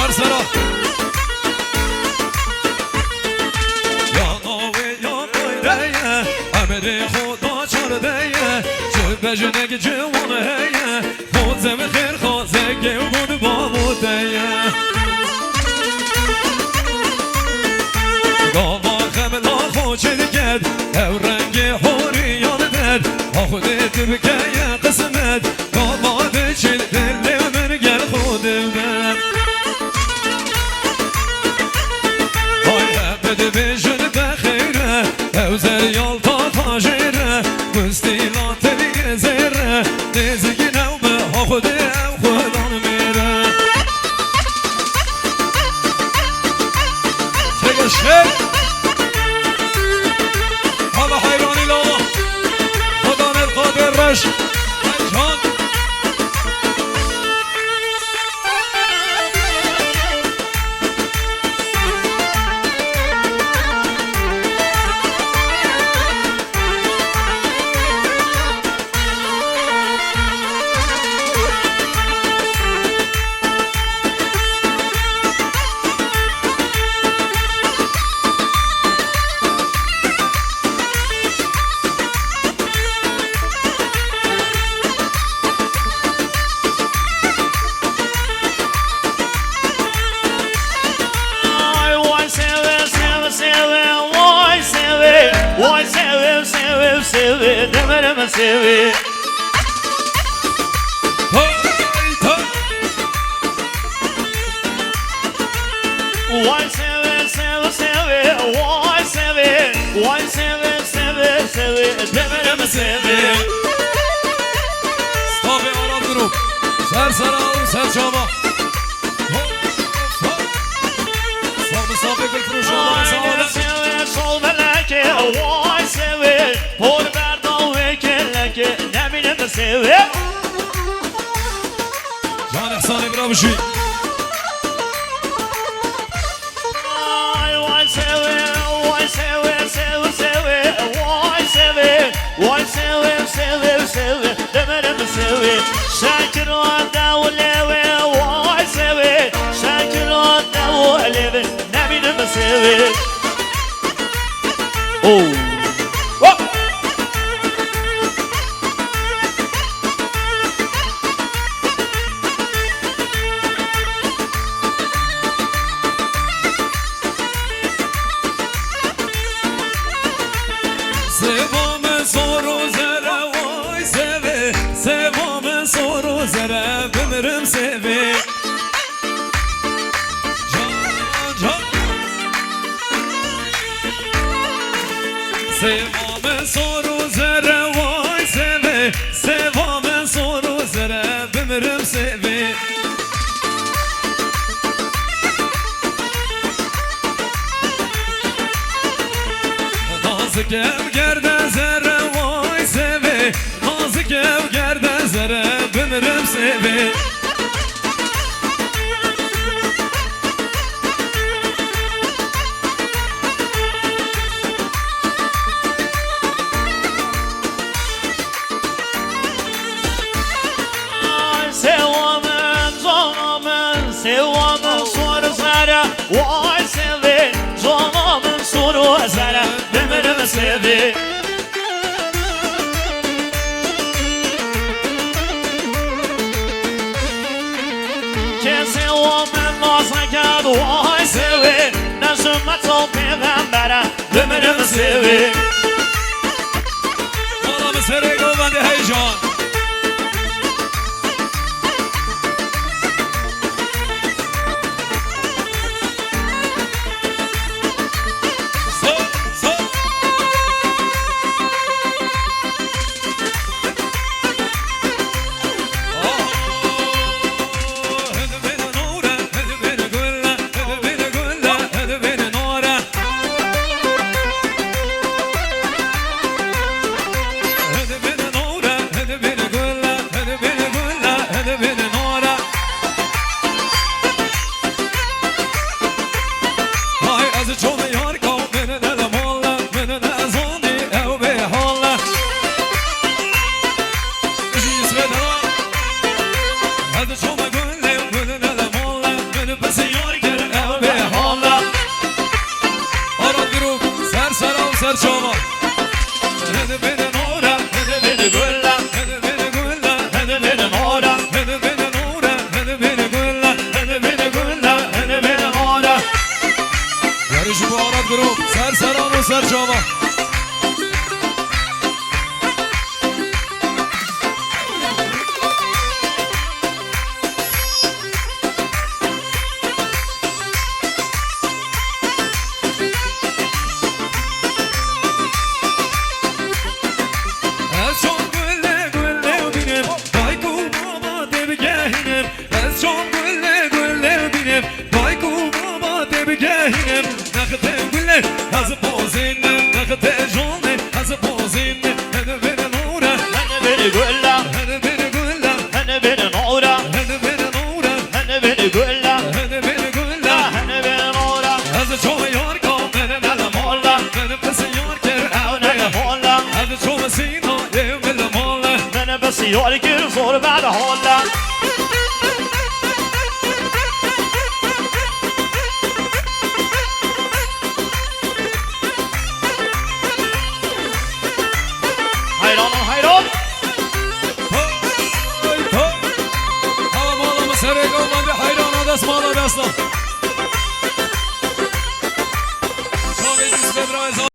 سرسرا یا ناوی یا نویره امری خدا چرده چه بجنگ جوانه خود زم خیر خوزگه و گود بابوده گاوا خملا خوچه کرد او رنگ حوری یاد دد آخوده تبکه قسمت گاوا بچل دل من گل خودم دد های بده بجن بخیره او زریال تا تاجره مستیلات دیگه زیره دیزگی نو به آخوده او خودان میره چگه شد جان سوي دمر ما سوي واي سوي سوي سوي واي سوي واي سوي سوي سوي دمر ما سوي ستوبي ورا الجروب سرسرة سرجابة صافي بالفروش والله سوي صوب لك واي سوي پر بردم وکلک نبینم سوی جان احسانی برا بشی وای سوی وای سوی سوی سوی وای سوی وای سوی سوی سوی دمرم سوی شکران دولوی وای سوی شکران دولوی نبینم سوی اوه سوي سوام سورو زره وای سوي سوام سورو زره بمرم سوي نازکم گرده زره وای سوي نازکم گرده زره بمرم سوي وای سوی جانم سرو زره بمرم سوی کسی و من نازن کرد وای سوی نجمت و پیغمبره بمرم سوی والا به سره گوونده هیجان Hadi çok gönlüm gönlüne molla gönlüm pesiyon در جاوا Jag gör så det bara hålla. Hej då. Hej då. Alla måla med sig, det går man det. Hej då, det smalare bästa.